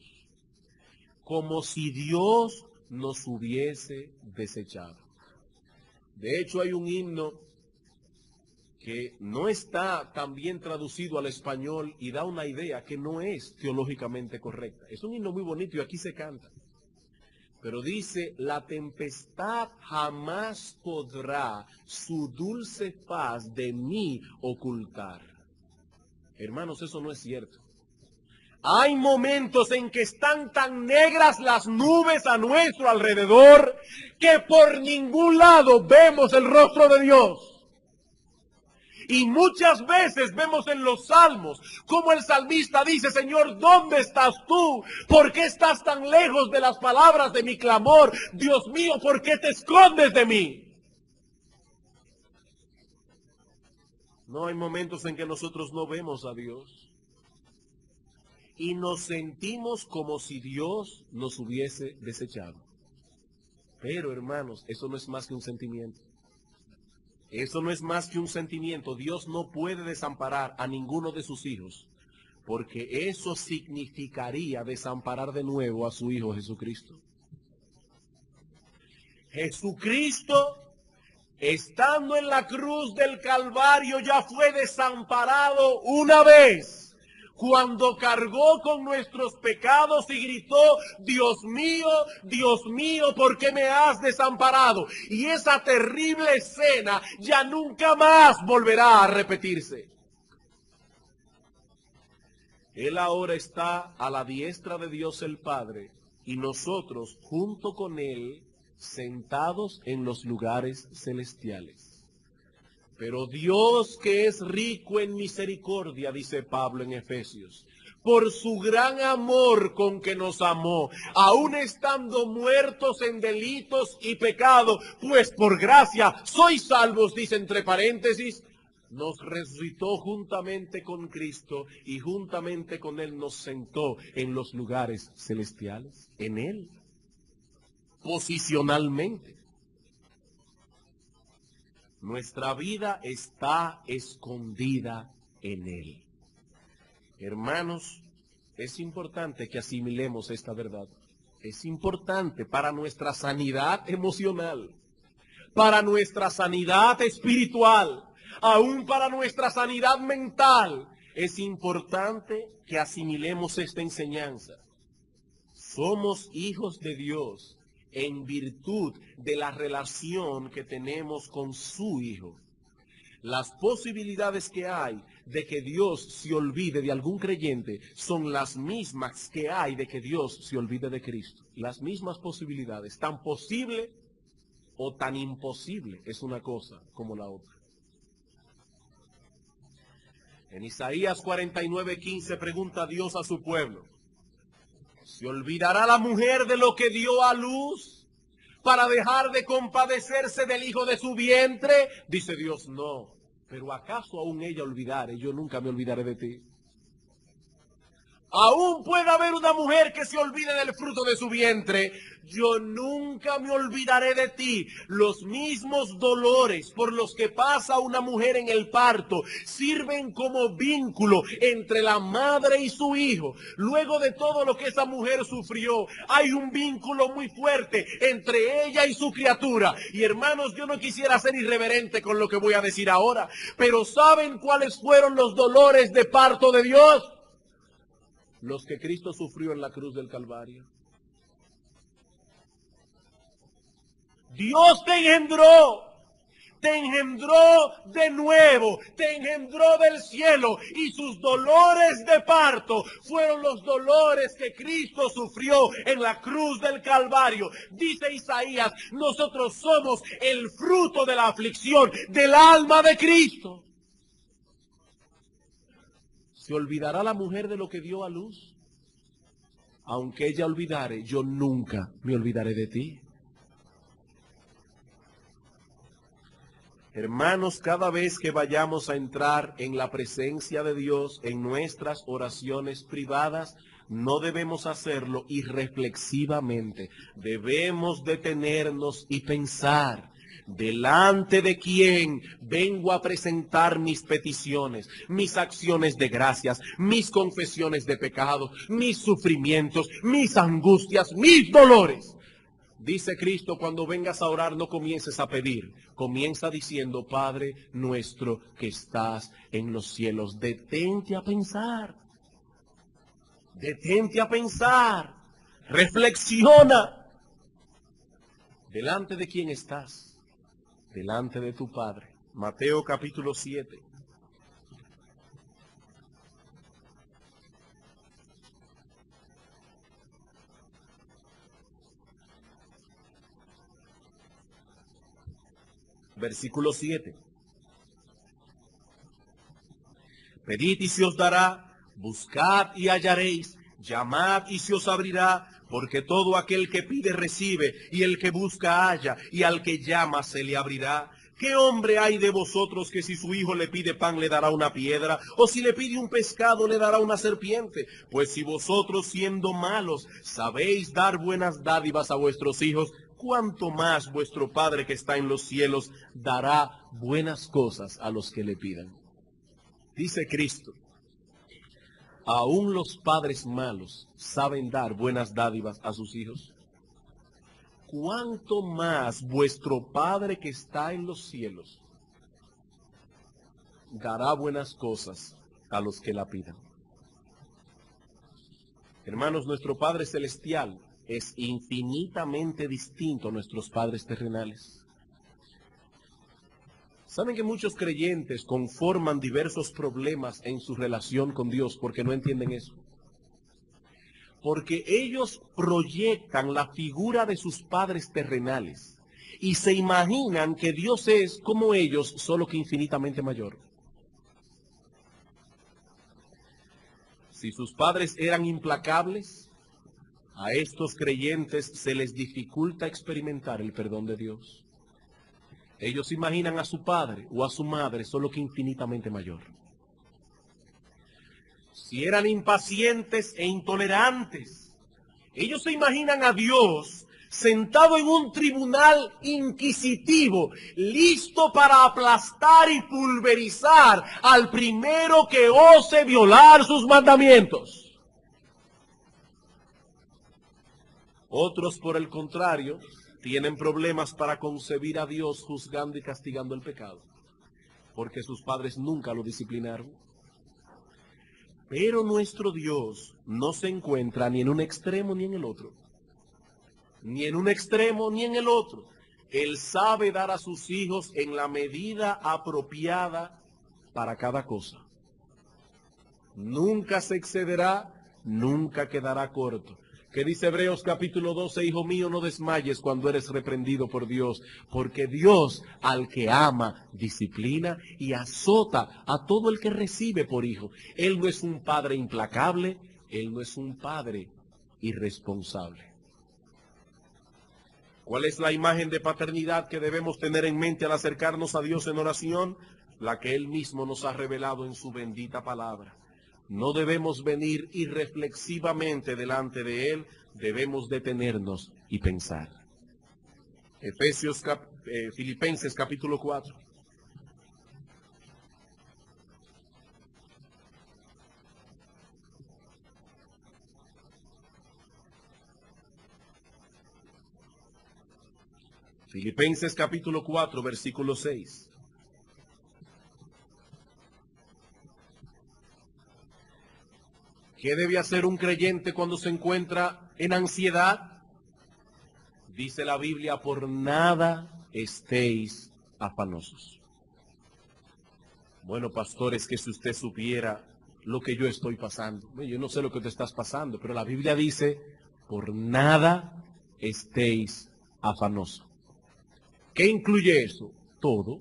Speaker 1: como si Dios nos hubiese desechado. De hecho, hay un himno que no está tan bien traducido al español y da una idea que no es teológicamente correcta. Es un himno muy bonito y aquí se canta. Pero dice, la tempestad jamás podrá su dulce faz de mí ocultar. Hermanos, eso no es cierto. Hay momentos en que están tan negras las nubes a nuestro alrededor que por ningún lado vemos el rostro de Dios. Y muchas veces vemos en los salmos como el salmista dice, Señor, ¿dónde estás tú? ¿Por qué estás tan lejos de las palabras de mi clamor? Dios mío, ¿por qué te escondes de mí? No, hay momentos en que nosotros no vemos a Dios y nos sentimos como si Dios nos hubiese desechado. Pero, hermanos, eso no es más que un sentimiento. Eso no es más que un sentimiento. Dios no puede desamparar a ninguno de sus hijos, porque eso significaría desamparar de nuevo a su Hijo Jesucristo. Jesucristo, estando en la cruz del Calvario, ya fue desamparado una vez, cuando cargó con nuestros pecados y gritó, Dios mío, ¿por qué me has desamparado? Y esa terrible escena ya nunca más volverá a repetirse. Él ahora está a la diestra de Dios el Padre y nosotros junto con Él sentados en los lugares celestiales. Pero Dios, que es rico en misericordia, dice Pablo en Efesios, por su gran amor con que nos amó, aun estando muertos en delitos y pecado, pues por gracia sois salvos, dice entre paréntesis, nos resucitó juntamente con Cristo y juntamente con Él nos sentó en los lugares celestiales, en Él, posicionalmente. Nuestra vida está escondida en Él. Hermanos, es importante que asimilemos esta verdad. Es importante para nuestra sanidad emocional, para nuestra sanidad espiritual, aún para nuestra sanidad mental. Es importante que asimilemos esta enseñanza. Somos hijos de Dios en virtud de la relación que tenemos con su Hijo. Las posibilidades que hay de que Dios se olvide de algún creyente son las mismas que hay de que Dios se olvide de Cristo. Las mismas posibilidades, tan posible o tan imposible es una cosa como la otra. En Isaías 49:15 pregunta Dios a su pueblo, ¿se olvidará la mujer de lo que dio a luz para dejar de compadecerse del hijo de su vientre? Dice Dios, no. Pero ¿acaso aún ella olvidare? Yo nunca me olvidaré de ti. Aún puede haber una mujer que se olvide del fruto de su vientre. Yo nunca me olvidaré de ti. Los mismos dolores por los que pasa una mujer en el parto sirven como vínculo entre la madre y su hijo. Luego de todo lo que esa mujer sufrió, hay un vínculo muy fuerte entre ella y su criatura. Y hermanos, yo no quisiera ser irreverente con lo que voy a decir ahora, pero ¿saben cuáles fueron los dolores de parto de Dios? Los que Cristo sufrió en la cruz del Calvario. Dios te engendró de nuevo, te engendró del cielo y sus dolores de parto fueron los dolores que Cristo sufrió en la cruz del Calvario. Dice Isaías, nosotros somos el fruto de la aflicción del alma de Cristo. ¿Se olvidará la mujer de lo que dio a luz? Aunque ella olvidare, yo nunca me olvidaré de ti. Hermanos, cada vez que vayamos a entrar en la presencia de Dios, en nuestras oraciones privadas, no debemos hacerlo irreflexivamente. Debemos detenernos y pensar, ¿delante de quién vengo a presentar mis peticiones, mis acciones de gracias, mis confesiones de pecado, mis sufrimientos, mis angustias, mis dolores? Dice Cristo, cuando vengas a orar no comiences a pedir, comienza diciendo, Padre nuestro que estás en los cielos. Detente a pensar, reflexiona. ¿Delante de quién estás? Delante de tu Padre. Mateo capítulo 7. Versículo 7. Pedid y se os dará, buscad y hallaréis, llamad y se os abrirá, porque todo aquel que pide recibe, y el que busca halla, y al que llama se le abrirá. ¿Qué hombre hay de vosotros que si su hijo le pide pan le dará una piedra, o si le pide un pescado le dará una serpiente? Pues si vosotros siendo malos sabéis dar buenas dádivas a vuestros hijos, cuánto más vuestro Padre que está en los cielos dará buenas cosas a los que le pidan. Dice Cristo, aún los padres malos saben dar buenas dádivas a sus hijos. ¿Cuánto más vuestro Padre que está en los cielos dará buenas cosas a los que la pidan? Hermanos, nuestro Padre Celestial es infinitamente distinto a nuestros padres terrenales. ¿Saben que muchos creyentes conforman diversos problemas en su relación con Dios porque no entienden eso? Porque ellos proyectan la figura de sus padres terrenales y se imaginan que Dios es como ellos, solo que infinitamente mayor. Si sus padres eran implacables, a estos creyentes se les dificulta experimentar el perdón de Dios. Ellos imaginan a su padre o a su madre, solo que infinitamente mayor. Si eran impacientes e intolerantes, ellos se imaginan a Dios sentado en un tribunal inquisitivo, listo para aplastar y pulverizar al primero que ose violar sus mandamientos. Otros, por el contrario, tienen problemas para concebir a Dios juzgando y castigando el pecado, porque sus padres nunca lo disciplinaron. Pero nuestro Dios no se encuentra ni en un extremo ni en el otro. Ni en un extremo ni en el otro. Él sabe dar a sus hijos en la medida apropiada para cada cosa. Nunca se excederá, nunca quedará corto. ¿Qué dice Hebreos capítulo 12? Hijo mío, no desmayes cuando eres reprendido por Dios, porque Dios al que ama disciplina y azota a todo el que recibe por hijo. Él no es un padre implacable, Él no es un padre irresponsable. ¿Cuál es la imagen de paternidad que debemos tener en mente al acercarnos a Dios en oración? La que Él mismo nos ha revelado en su bendita palabra. No debemos venir irreflexivamente delante de Él, debemos detenernos y pensar. Filipenses capítulo 4. Filipenses capítulo 4, versículo 6. ¿Qué debe hacer un creyente cuando se encuentra en ansiedad? Dice la Biblia, por nada estéis afanosos. Bueno, pastores, que si usted supiera lo que yo estoy pasando. Bueno, yo no sé lo que te estás pasando, pero la Biblia dice, por nada estéis afanosos. ¿Qué incluye eso? Todo.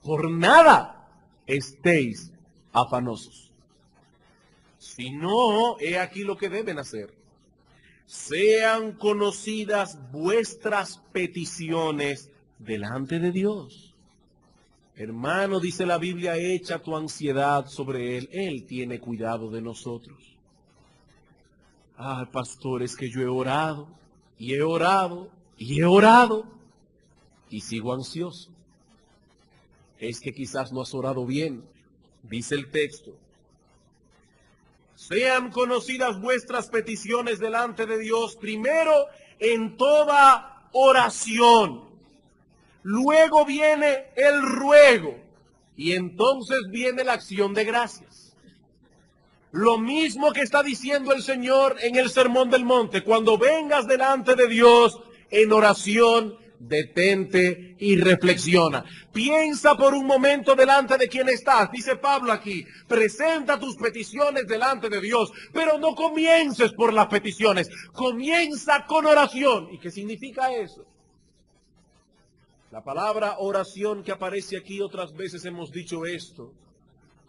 Speaker 1: Por nada estéis afanosos. Si no, he aquí lo que deben hacer. Sean conocidas vuestras peticiones delante de Dios. Hermano, dice la Biblia, echa tu ansiedad sobre Él. Él tiene cuidado de nosotros. Pastor, es que yo he orado, y he orado, y he orado, y sigo ansioso. Es que quizás no has orado bien. Dice el texto: sean conocidas vuestras peticiones delante de Dios, primero en toda oración. Luego viene el ruego, y entonces viene la acción de gracias. Lo mismo que está diciendo el Señor en el Sermón del Monte: cuando vengas delante de Dios en oración, detente y reflexiona. Piensa por un momento delante de quién estás. Dice Pablo aquí: presenta tus peticiones delante de Dios, pero no comiences por las peticiones, comienza con oración. ¿Y qué significa eso? La palabra oración que aparece aquí, otras veces hemos dicho esto,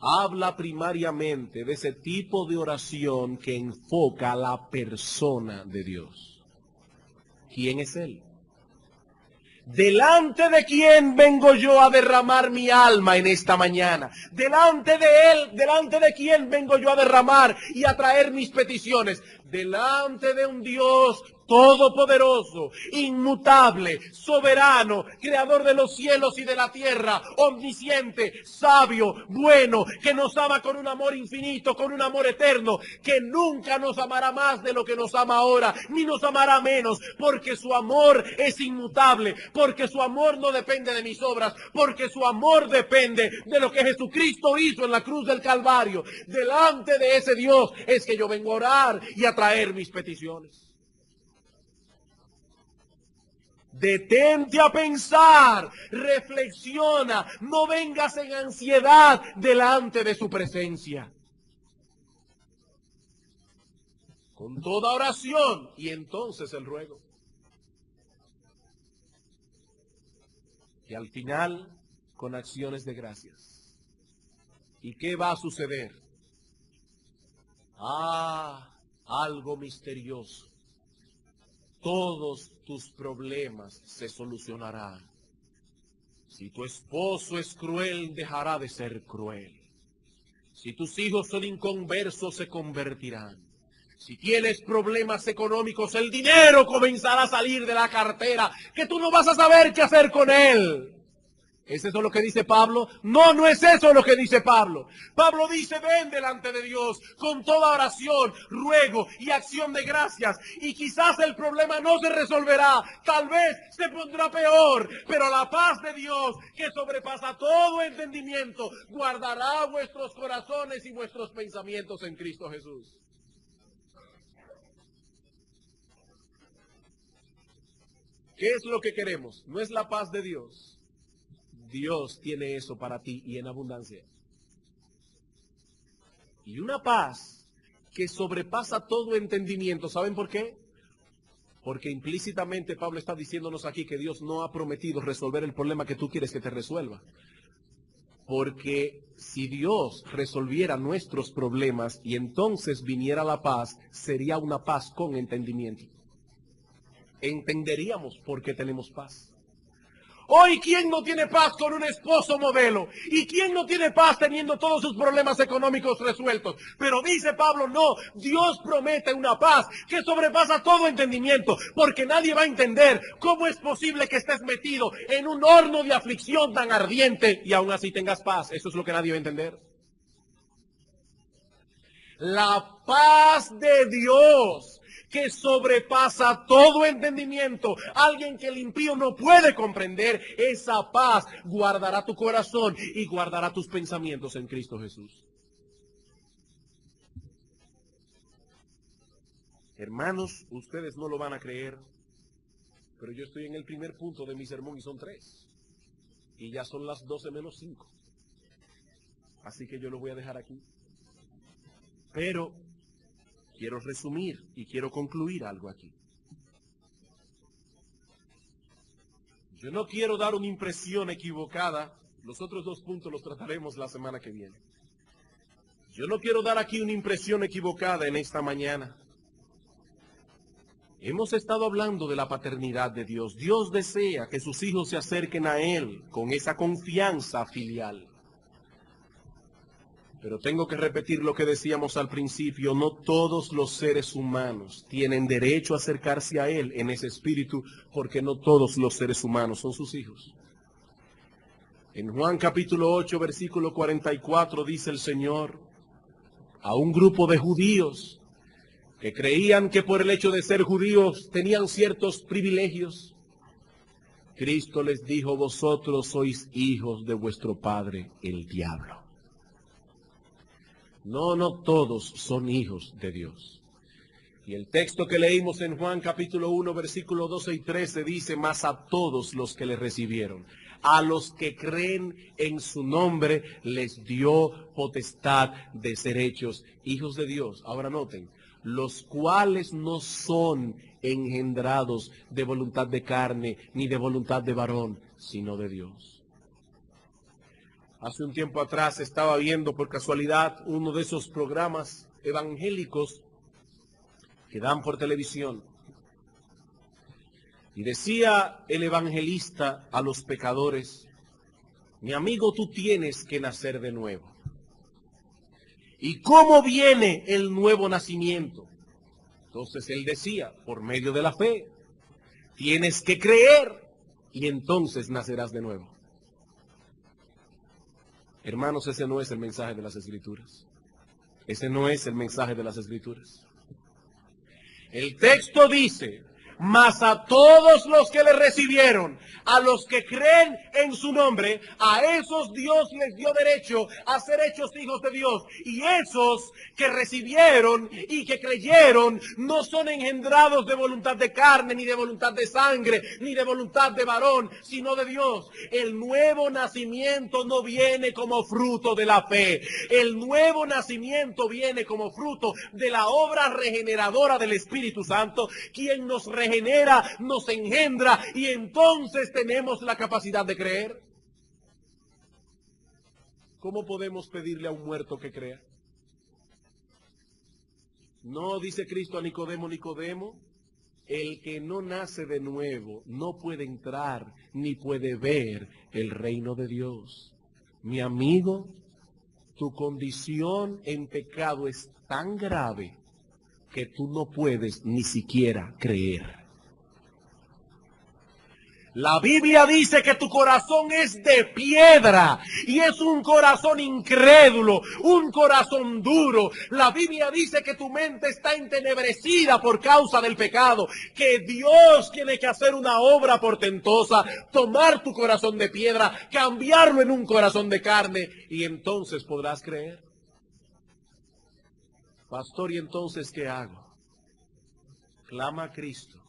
Speaker 1: habla primariamente de ese tipo de oración que enfoca a la persona de Dios. ¿Quién es Él? ¿Delante de quién vengo yo a derramar mi alma en esta mañana? ¿Delante de Él, delante de quién vengo yo a derramar y a traer mis peticiones? Delante de un Dios todopoderoso, inmutable, soberano, creador de los cielos y de la tierra, omnisciente, sabio, bueno, que nos ama con un amor infinito, con un amor eterno, que nunca nos amará más de lo que nos ama ahora, ni nos amará menos, porque su amor es inmutable, porque su amor no depende de mis obras, porque su amor depende de lo que Jesucristo hizo en la cruz del Calvario. Delante de ese Dios es que yo vengo a orar y a traer mis peticiones. Detente a pensar, reflexiona, no vengas en ansiedad delante de su presencia. Con toda oración y entonces el ruego. Y al final, con acciones de gracias. ¿Y qué va a suceder? Algo misterioso. Todos tus problemas se solucionarán. Si tu esposo es cruel, dejará de ser cruel. Si tus hijos son inconversos, se convertirán. Si tienes problemas económicos, el dinero comenzará a salir de la cartera, que tú no vas a saber qué hacer con él. ¿Es eso lo que dice Pablo? No, no es eso lo que dice Pablo. Pablo dice: ven delante de Dios con toda oración, ruego y acción de gracias. Y quizás el problema no se resolverá, tal vez se pondrá peor, pero la paz de Dios, que sobrepasa todo entendimiento, guardará vuestros corazones y vuestros pensamientos en Cristo Jesús. ¿Qué es lo que queremos? No es la paz de Dios. Dios tiene eso para ti y en abundancia. Y una paz que sobrepasa todo entendimiento. ¿Saben por qué? Porque implícitamente Pablo está diciéndonos aquí que Dios no ha prometido resolver el problema que tú quieres que te resuelva. Porque si Dios resolviera nuestros problemas y entonces viniera la paz, sería una paz con entendimiento. Entenderíamos por qué tenemos paz. Hoy, ¿quién no tiene paz con un esposo modelo? ¿Y quién no tiene paz teniendo todos sus problemas económicos resueltos? Pero dice Pablo: no, Dios promete una paz que sobrepasa todo entendimiento, porque nadie va a entender cómo es posible que estés metido en un horno de aflicción tan ardiente y aún así tengas paz. Eso es lo que nadie va a entender. La paz de Dios, que sobrepasa todo entendimiento, alguien que el impío no puede comprender, esa paz guardará tu corazón y guardará tus pensamientos en Cristo Jesús. Hermanos, ustedes no lo van a creer, pero yo estoy en el primer punto de mi sermón y son 3. Y ya son las 12 menos 5. Así que yo lo voy a dejar aquí. Pero quiero resumir y quiero concluir algo aquí. Yo no quiero dar una impresión equivocada. Los otros 2 puntos los trataremos la semana que viene. Yo no quiero dar aquí una impresión equivocada en esta mañana. Hemos estado hablando de la paternidad de Dios. Dios desea que sus hijos se acerquen a Él con esa confianza filial. Pero tengo que repetir lo que decíamos al principio, no todos los seres humanos tienen derecho a acercarse a Él en ese espíritu, porque no todos los seres humanos son sus hijos. En Juan capítulo 8, versículo 44 dice el Señor a un grupo de judíos que creían que por el hecho de ser judíos tenían ciertos privilegios. Cristo les dijo, vosotros sois hijos de vuestro padre, el diablo. No todos son hijos de Dios. Y el texto que leímos en Juan capítulo 1, versículo 12 y 13 dice, mas a todos los que le recibieron, a los que creen en su nombre, les dio potestad de ser hechos hijos de Dios. Ahora noten, los cuales no son engendrados de voluntad de carne, ni de voluntad de varón, sino de Dios. Hace un tiempo atrás estaba viendo por casualidad uno de esos programas evangélicos que dan por televisión. Y decía el evangelista a los pecadores, mi amigo, tú tienes que nacer de nuevo. ¿Y cómo viene el nuevo nacimiento? Entonces él decía, por medio de la fe, tienes que creer y entonces nacerás de nuevo. Hermanos, ese no es el mensaje de las Escrituras. Ese no es el mensaje de las Escrituras. El texto dice, mas a todos los que le recibieron, a los que creen en su nombre, a esos Dios les dio derecho a ser hechos hijos de Dios. Y esos que recibieron y que creyeron no son engendrados de voluntad de carne, ni de voluntad de sangre, ni de voluntad de varón, sino de Dios. El nuevo nacimiento no viene como fruto de la fe. El nuevo nacimiento viene como fruto de la obra regeneradora del Espíritu Santo, quien nos regenera, nos engendra, y entonces tenemos la capacidad de creer. ¿Cómo podemos pedirle a un muerto que crea? No dice Cristo a Nicodemo, Nicodemo, el que no nace de nuevo no puede entrar ni puede ver el reino de Dios. Mi amigo, tu condición en pecado es tan grave que tú no puedes ni siquiera creer. La Biblia dice que tu corazón es de piedra y es un corazón incrédulo, un corazón duro. La Biblia dice que tu mente está entenebrecida por causa del pecado, que Dios tiene que hacer una obra portentosa, tomar tu corazón de piedra, cambiarlo en un corazón de carne, y entonces podrás creer. Pastor, ¿y entonces qué hago? Clama a Cristo,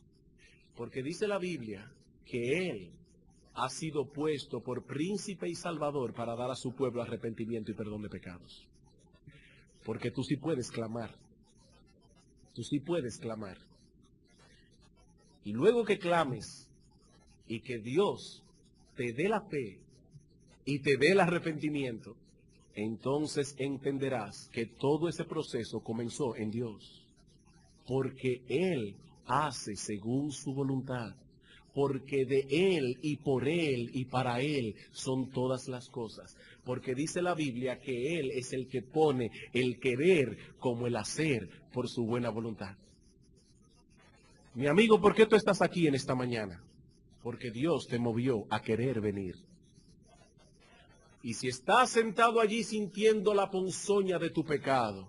Speaker 1: porque dice la Biblia que Él ha sido puesto por príncipe y salvador para dar a su pueblo arrepentimiento y perdón de pecados. Porque tú sí puedes clamar. Tú sí puedes clamar. Y luego que clames y que Dios te dé la fe y te dé el arrepentimiento, entonces entenderás que todo ese proceso comenzó en Dios. Porque Él hace según su voluntad. Porque de Él y por Él y para Él son todas las cosas. Porque dice la Biblia que Él es el que pone el querer como el hacer por su buena voluntad. Mi amigo, ¿por qué tú estás aquí en esta mañana? Porque Dios te movió a querer venir. Y si estás sentado allí sintiendo la ponzoña de tu pecado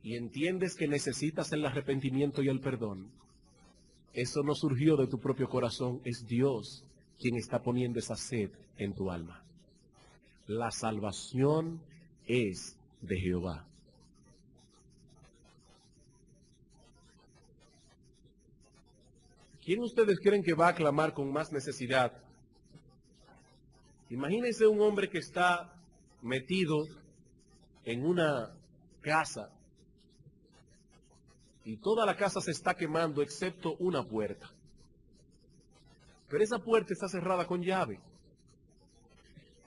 Speaker 1: y entiendes que necesitas el arrepentimiento y el perdón, eso no surgió de tu propio corazón, es Dios quien está poniendo esa sed en tu alma. La salvación es de Jehová. ¿Quién ustedes creen que va a clamar con más necesidad? Imagínense un hombre que está metido en una casa y toda la casa se está quemando excepto una puerta. Pero esa puerta está cerrada con llave.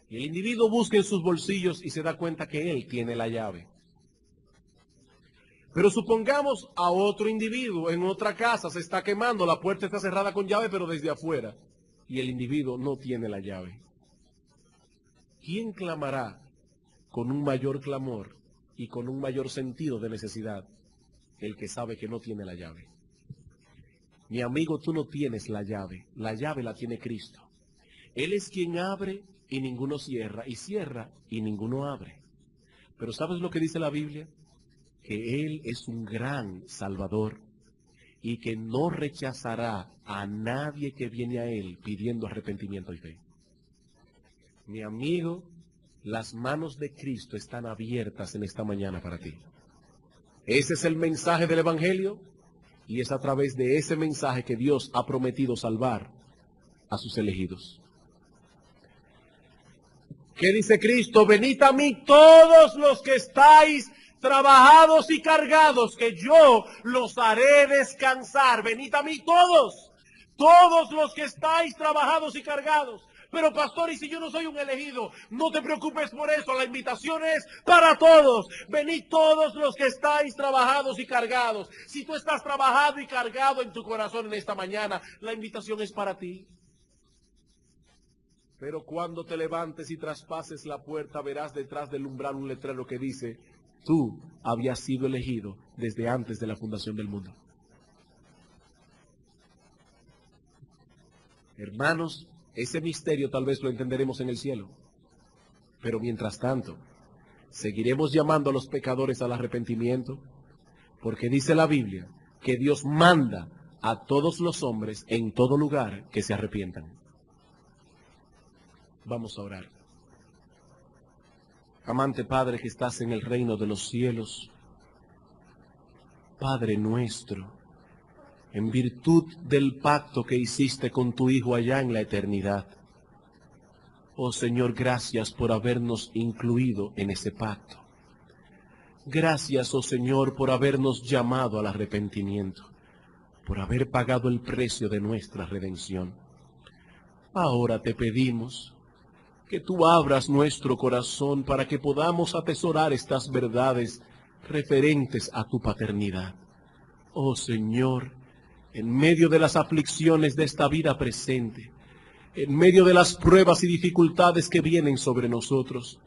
Speaker 1: Y el individuo busca en sus bolsillos y se da cuenta que él tiene la llave. Pero supongamos a otro individuo en otra casa se está quemando, la puerta está cerrada con llave pero desde afuera. Y el individuo no tiene la llave. ¿Quién clamará con un mayor clamor y con un mayor sentido de necesidad el que sabe que no tiene la llave. Mi amigo, tú no tienes la llave la tiene Cristo. Él es quien abre y ninguno cierra y ninguno abre. Pero ¿sabes lo que dice la Biblia? Que Él es un gran Salvador y que no rechazará a nadie que viene a Él pidiendo arrepentimiento y fe. Mi amigo, las manos de Cristo están abiertas en esta mañana para ti. Ese es el mensaje del Evangelio y es a través de ese mensaje que Dios ha prometido salvar a sus elegidos. ¿Qué dice Cristo? Venid a mí todos los que estáis trabajados y cargados, que yo los haré descansar. Venid a mí todos los que estáis trabajados y cargados. Pero pastor, ¿y si yo no soy un elegido? No te preocupes por eso, la invitación es para todos. Venid todos los que estáis trabajados y cargados. Si tú estás trabajado y cargado en tu corazón en esta mañana, la invitación es para ti. Pero cuando te levantes y traspases la puerta, verás detrás del umbral un letrero que dice: tú habías sido elegido desde antes de la fundación del mundo. Hermanos, ese misterio tal vez lo entenderemos en el cielo. Pero mientras tanto, seguiremos llamando a los pecadores al arrepentimiento, porque dice la Biblia que Dios manda a todos los hombres en todo lugar que se arrepientan. Vamos a orar. Amante Padre que estás en el reino de los cielos, Padre nuestro, en virtud del pacto que hiciste con tu Hijo allá en la eternidad, oh Señor, gracias por habernos incluido en ese pacto. Gracias, oh Señor, por habernos llamado al arrepentimiento, por haber pagado el precio de nuestra redención. Ahora te pedimos que tú abras nuestro corazón para que podamos atesorar estas verdades referentes a tu paternidad. Oh Señor, en medio de las aflicciones de esta vida presente, en medio de las pruebas y dificultades que vienen sobre nosotros,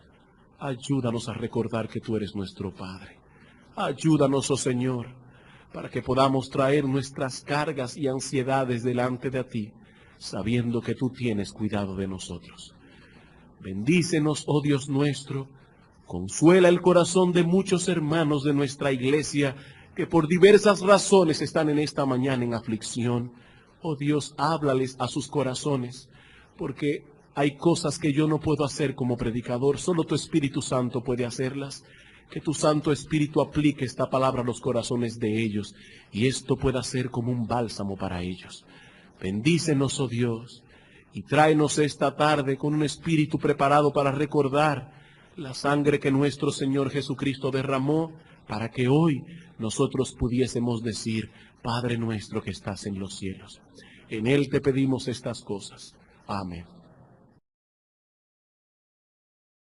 Speaker 1: ayúdanos a recordar que tú eres nuestro Padre. Ayúdanos, oh Señor, para que podamos traer nuestras cargas y ansiedades delante de ti, sabiendo que tú tienes cuidado de nosotros. Bendícenos, oh Dios nuestro, consuela el corazón de muchos hermanos de nuestra iglesia que por diversas razones están en esta mañana en aflicción. Oh Dios, háblales a sus corazones, porque hay cosas que yo no puedo hacer como predicador, solo tu Espíritu Santo puede hacerlas. Que tu Santo Espíritu aplique esta palabra a los corazones de ellos, y esto pueda ser como un bálsamo para ellos. Bendícenos, oh Dios, y tráenos esta tarde con un espíritu preparado para recordar la sangre que nuestro Señor Jesucristo derramó, para que hoy nosotros pudiésemos decir: Padre nuestro que estás en los cielos. En Él te pedimos estas cosas. Amén.